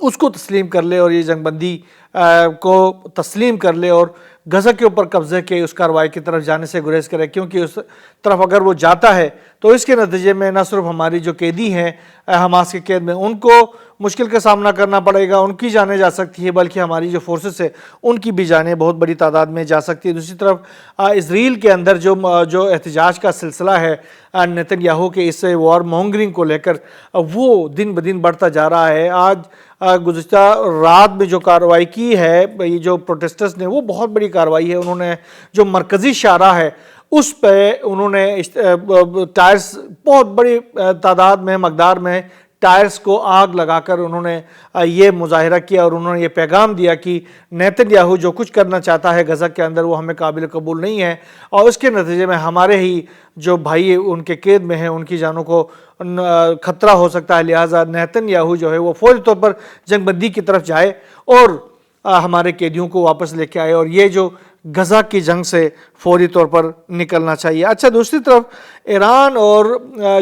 اس کو تسلیم کر لے اور یہ جنگ بندی کو تسلیم کر لے اور غزہ کے اوپر قبضے کے اس کارروائی کی طرف جانے سے گریز کرے، کیونکہ اس طرف اگر وہ جاتا ہے تو اس کے نتیجے میں نہ صرف ہماری جو قیدی ہیں حماس کے قید میں ان کو مشکل کا سامنا کرنا پڑے گا، ان کی جانیں جا سکتی ہے، بلکہ ہماری جو فورسز ہے ان کی بھی جانیں بہت بڑی تعداد میں جا سکتی ہے۔ دوسری طرف اسرائیل کے اندر جو احتجاج کا سلسلہ ہے نیتن یاہو کے اس وار مونگرنگ کو لے کر، وہ دن بدن بڑھتا جا رہا ہے۔ آج گزشتہ رات میں جو کارروائی کی ہے یہ جو پروٹیسٹرز نے، وہ بہت بڑی کارروائی ہے۔ انہوں نے جو مرکزی شاہراہ ہے اس پہ انہوں نے ٹائرز بہت بڑی تعداد میں مقدار میں ٹائرز کو آگ لگا کر انہوں نے یہ مظاہرہ کیا اور انہوں نے یہ پیغام دیا کہ نیتن یاہو جو کچھ کرنا چاہتا ہے غزہ کے اندر وہ ہمیں قابل قبول نہیں ہے، اور اس کے نتیجے میں ہمارے ہی جو بھائی ان کے قید میں ہیں ان کی جانوں کو خطرہ ہو سکتا ہے، لہٰذا نیتن یاہو جو ہے وہ فوری طور پر جنگ بندی کی طرف جائے اور ہمارے قیدیوں کو واپس لے کے آئے، اور یہ جو غزہ کی جنگ سے فوری طور پر نکلنا چاہیے۔ اچھا، دوسری طرف ایران اور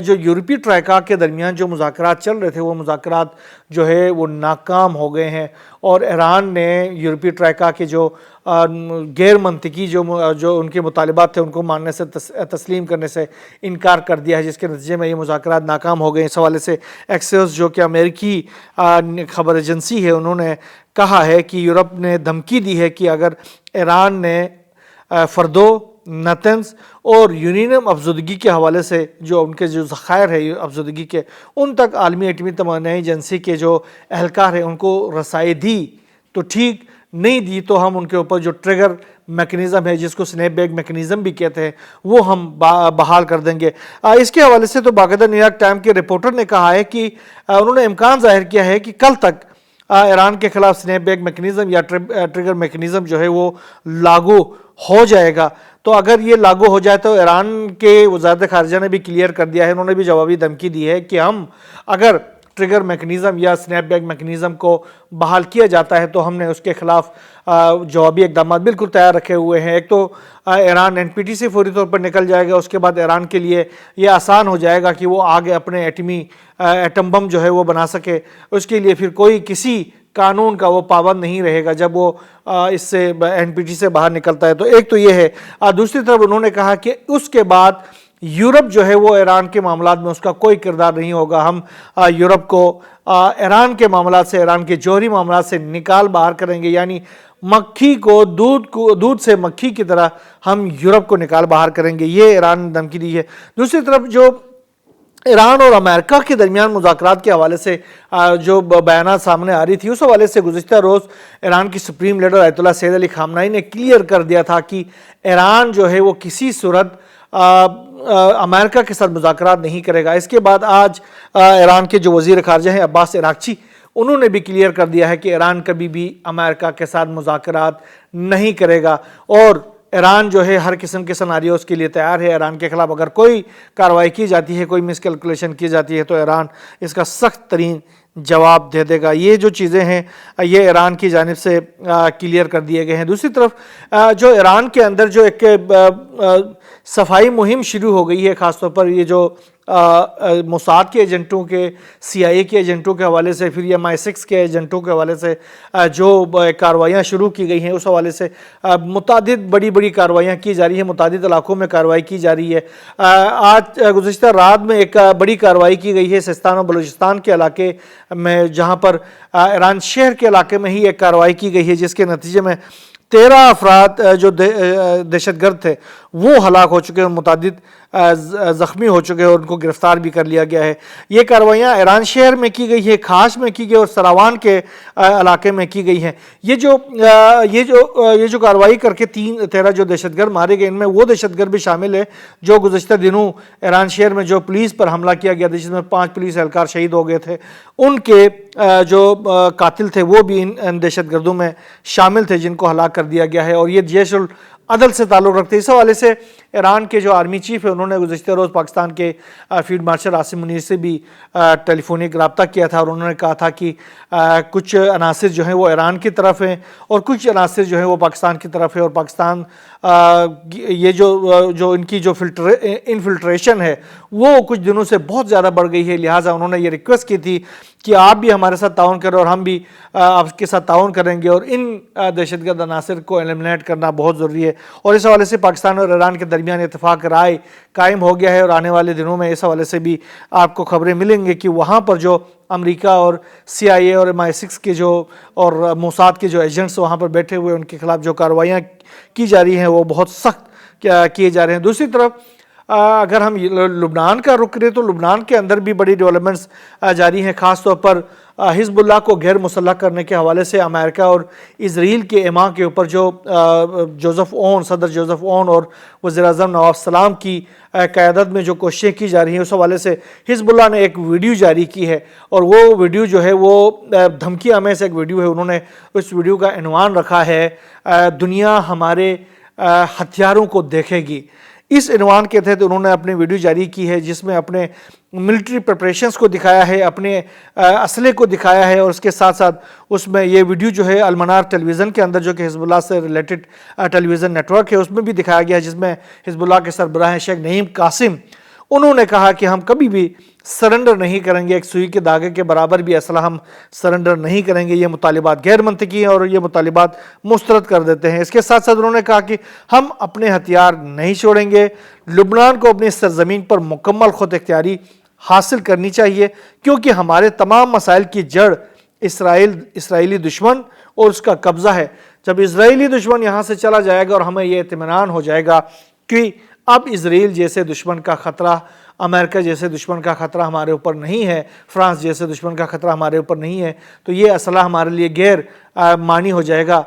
جو یورپی ٹرائیکا کے درمیان جو مذاکرات چل رہے تھے وہ مذاکرات جو ہے وہ ناکام ہو گئے ہیں، اور ایران نے یورپی ٹرائیکا کے جو غیر منطقی جو ان کے مطالبات تھے ان کو ماننے سے تسلیم کرنے سے انکار کر دیا ہے، جس کے نتیجے میں یہ مذاکرات ناکام ہو گئے۔ اس حوالے سے ایکسیوس جو کہ امریکی خبر ایجنسی ہے انہوں نے کہا ہے کہ یورپ نے دھمکی دی ہے کہ اگر ایران نے فردو، نتنز اور یورینیم افزودگی کے حوالے سے جو ان کے جو ذخائر ہے افزودگی کے ان تک عالمی ایٹمی توانائی ایجنسی کے جو اہلکار ہیں ان کو رسائی دی تو ٹھیک، نہیں دی تو ہم ان کے اوپر جو ٹریگر میکنزم ہے جس کو سنیپ بیگ میکنزم بھی کہتے ہیں وہ ہم بحال کر دیں گے۔ اس کے حوالے سے تو باقاعدہ نیو یارک ٹائم کے رپورٹر نے کہا ہے کہ انہوں نے امکان ظاہر کیا ہے کہ کل تک ایران کے خلاف سنیپ بیگ میکنزم یا ٹریگر میکنزم جو ہے وہ لاگو ہو جائے گا۔ تو اگر یہ لاگو ہو جائے تو ایران کے وزارت خارجہ نے بھی کلیئر کر دیا ہے، انہوں نے بھی جوابی دھمکی دی ہے کہ ہم اگر ٹریگر میکنزم یا سنیپ بیگ میکنزم کو بحال کیا جاتا ہے تو ہم نے اس کے خلاف جوابی اقدامات بالکل تیار رکھے ہوئے ہیں۔ ایک تو ایران این پی ٹی سے فوری طور پر نکل جائے گا، اس کے بعد ایران کے لیے یہ آسان ہو جائے گا کہ وہ آگے اپنے ایٹم بم جو ہے وہ بنا سکے، اس کے لیے پھر کوئی کسی قانون کا وہ پابند نہیں رہے گا جب وہ اس سے این پی ٹی سے باہر نکلتا ہے۔ تو ایک تو یہ ہے۔ دوسری طرف انہوں نے کہا کہ اس کے بعد یورپ جو ہے وہ ایران کے معاملات میں اس کا کوئی کردار نہیں ہوگا، ہم یورپ کو ایران کے معاملات سے، ایران کے جوہری معاملات سے نکال باہر کریں گے، یعنی مکھی کو دودھ سے مکھی کی طرح ہم یورپ کو نکال باہر کریں گے، یہ ایران نے دھمکی دی ہے۔ دوسری طرف جو ایران اور امریکہ کے درمیان مذاکرات کے حوالے سے جو بیانات سامنے آ رہی تھی، اس حوالے سے گزشتہ روز ایران کی سپریم لیڈر آیت اللہ سید علی خامنہئی نے کلیئر کر دیا تھا کہ ایران جو ہے وہ کسی صورت امریکہ کے ساتھ مذاکرات نہیں کرے گا۔ اس کے بعد آج ایران کے جو وزیر خارجہ ہیں عباس عراقچی، انہوں نے بھی کلیئر کر دیا ہے کہ ایران کبھی بھی امریکہ کے ساتھ مذاکرات نہیں کرے گا، اور ایران جو ہے ہر قسم کے سناریوز کے لیے تیار ہے۔ ایران کے خلاف اگر کوئی کارروائی کی جاتی ہے، کوئی مس کیلکولیشن کی جاتی ہے تو ایران اس کا سخت ترین جواب دے دے گا۔ یہ جو چیزیں ہیں یہ ایران کی جانب سے کلیئر کر دیے گئے ہیں۔ دوسری طرف جو ایران کے اندر جو ایک صفائی مہم شروع ہو گئی ہے، خاص طور پر یہ جو موساد کے ایجنٹوں کے، سی آئی اے کے ایجنٹوں کے حوالے سے، پھر یہ MI6 کے ایجنٹوں کے حوالے سے جو کارروائیاں شروع کی گئی ہیں، اس حوالے سے متعدد بڑی کارروائیاں کی جا رہی ہیں، متعدد علاقوں میں کارروائی کی جا رہی ہے۔ آج گزشتہ رات میں ایک بڑی کارروائی کی گئی ہے سستان و بلوچستان کے علاقے میں، جہاں پر ایران شہر کے علاقے میں ہی ایک کارروائی کی گئی ہے، جس کے نتیجے میں 13 افراد جو دہشت گرد تھے وہ ہلاک ہو چکے ہیں، متعدد زخمی ہو چکے ہیں اور ان کو گرفتار بھی کر لیا گیا ہے۔ یہ کارروائیاں ایران شہر میں کی گئی ہے، خاش میں کی گئی اور سراوان کے علاقے میں کی گئی ہیں۔ یہ جو کارروائی کر کے 13 جو دہشت گرد مارے گئے، ان میں وہ دہشت گرد بھی شامل ہے جو گزشتہ دنوں ایران شہر میں جو پولیس پر حملہ کیا گیا تھا، جس میں 5 پولیس اہلکار شہید ہو گئے تھے، ان کے جو قاتل تھے وہ بھی ان دہشت گردوں میں شامل تھے جن کو ہلاک کر دیا گیا ہے، اور یہ جیش العدل سے تعلق رکھتے ہیں۔ اس حوالے سے ایران کے جو آرمی چیف ہے انہوں نے گزشتہ روز پاکستان کے فیلڈ مارشل عاصم منیر سے بھی ٹیلی فونک رابطہ کیا تھا، اور انہوں نے کہا تھا کہ کچھ عناصر جو ہیں وہ ایران کی طرف ہیں اور کچھ عناصر جو ہیں وہ پاکستان کی طرف ہے، اور پاکستان یہ جو ان کی جو انفلٹریشن ہے وہ کچھ دنوں سے بہت زیادہ بڑھ گئی ہے، لہٰذا انہوں نے یہ ریکویسٹ کی تھی کہ آپ بھی ہمارے ساتھ تعاون کریں اور ہم بھی آپ کے ساتھ تعاون کریں گے، اور ان دہشت گرد عناصر کو ایلیمنیٹ کرنا بہت ضروری ہے۔ اور اس حوالے سے پاکستان اور ایران کے درمیان اتفاق رائے قائم ہو گیا ہے، اور آنے والے دنوں میں اس حوالے سے بھی آپ کو خبریں ملیں گے کہ وہاں پر جو امریکہ اور CIA اور MI6 کے جو اور موساد کے جو ایجنٹس وہاں پر بیٹھے ہوئے ان کے خلاف جو کارروائیاں کی جا رہی ہیں وہ بہت سخت کیے جا رہے ہیں۔ دوسری طرف اگر ہم لبنان کا رخ کریں تو لبنان کے اندر بھی بڑی ڈیولپمنٹس جاری ہیں، خاص طور پر حزب اللہ کو غیر مسلح کرنے کے حوالے سے امریکہ اور اسرائیل کے ایما کے اوپر جو صدر جوزف اون اور وزیر اعظم نواز سلام کی قیادت میں جو کوششیں کی جا رہی ہیں، اس حوالے سے حزب اللہ نے ایک ویڈیو جاری کی ہے، اور وہ ویڈیو جو ہے وہ دھمکی آمیز ایک ویڈیو ہے۔ انہوں نے اس ویڈیو کا عنوان رکھا ہے دنیا ہمارے ہتھیاروں کو دیکھے گی۔ اس عنوان کے تحت انہوں نے اپنی ویڈیو جاری کی ہے جس میں اپنے ملٹری پریپریشنز کو دکھایا ہے، اپنے اسلحے کو دکھایا ہے، اور اس کے ساتھ ساتھ اس میں یہ ویڈیو جو ہے المنار ٹیلی ویژن کے اندر جو کہ حزب اللہ سے ریلیٹڈ ٹیلی ویژن نیٹ ورک ہے اس میں بھی دکھایا گیا ہے، جس میں حزب اللہ کے سربراہ شیخ نعیم قاسم انہوں نے کہا کہ ہم کبھی بھی سرنڈر نہیں کریں گے، ایک سوئی کے دھاگے کے برابر بھی اسلحہ ہم سرنڈر نہیں کریں گے، یہ مطالبات غیر منطقی ہیں اور یہ مطالبات مسترد کر دیتے ہیں۔ اس کے ساتھ ساتھ انہوں نے کہا کہ ہم اپنے ہتھیار نہیں چھوڑیں گے، لبنان کو اپنی سرزمین پر مکمل خود اختیاری حاصل کرنی چاہیے، کیونکہ ہمارے تمام مسائل کی جڑ اسرائیلی دشمن اور اس کا قبضہ ہے۔ جب اسرائیلی دشمن یہاں سے چلا جائے گا اور ہمیں یہ اطمینان ہو جائے گا کہ اب اسرائیل جیسے دشمن کا خطرہ، امریکہ جیسے دشمن کا خطرہ ہمارے اوپر نہیں ہے، فرانس جیسے دشمن کا خطرہ ہمارے اوپر نہیں ہے، تو یہ اسلحہ ہمارے لیے غیر معنی ہو جائے گا۔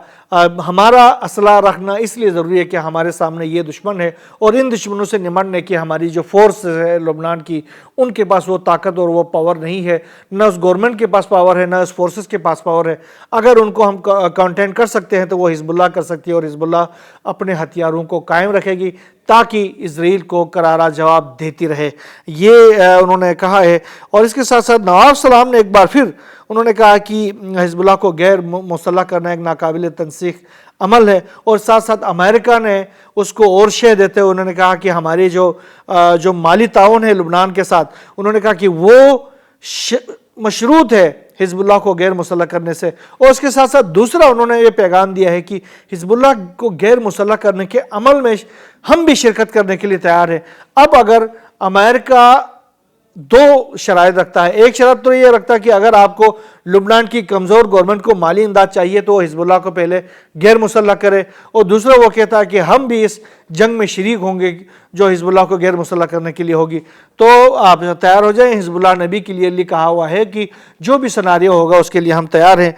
ہمارا اسلحہ رکھنا اس لیے ضروری ہے کہ ہمارے سامنے یہ دشمن ہے، اور ان دشمنوں سے نمٹنے کی ہماری جو فورس ہے لبنان کی، ان کے پاس وہ طاقت اور وہ پاور نہیں ہے، نہ اس گورنمنٹ کے پاس پاور ہے، نہ اس فورسز کے پاس پاور ہے۔ اگر ان کو ہم کانٹین کر سکتے ہیں تو وہ حزب اللہ کر سکتی ہے، اور حزب اللہ اپنے ہتھیاروں کو قائم رکھے گی تاکہ اسرائیل کو کرارا جواب دیتی رہے، یہ انہوں نے کہا ہے۔ اور اس کے ساتھ ساتھ نواب سلام نے ایک بار پھر انہوں نے کہا کہ حزب اللہ کو غیر مسلح کرنا ایک ناقابل تنسیق عمل ہے، اور ساتھ ساتھ امریکہ نے اس کو اور شے دیتے ہوئے انہوں نے کہا کہ ہماری جو مالی تعاون ہے لبنان کے ساتھ، انہوں نے کہا کہ وہ مشروط ہے حزب اللہ کو غیر مسلح کرنے سے۔ اور اس کے ساتھ ساتھ دوسرا انہوں نے یہ پیغام دیا ہے کہ حزب اللہ کو غیر مسلح کرنے کے عمل میں ہم بھی شرکت کرنے کے لیے تیار ہیں۔ اب اگر امریکہ دو شرائط رکھتا ہے، ایک شرط تو یہ رکھتا ہے کہ اگر آپ کو لبنان کی کمزور گورنمنٹ کو مالی امداد چاہیے تو حزب اللہ کو پہلے غیر مسلح کرے، اور دوسرا وہ کہتا ہے کہ ہم بھی اس جنگ میں شریک ہوں گے جو حزب اللہ کو غیر مسلح کرنے کے لیے ہوگی، تو آپ تیار ہو جائیں۔ حزب اللہ نے بھی کلیئرلی کہا ہوا ہے کہ جو بھی سناریو ہوگا اس کے لیے ہم تیار ہیں۔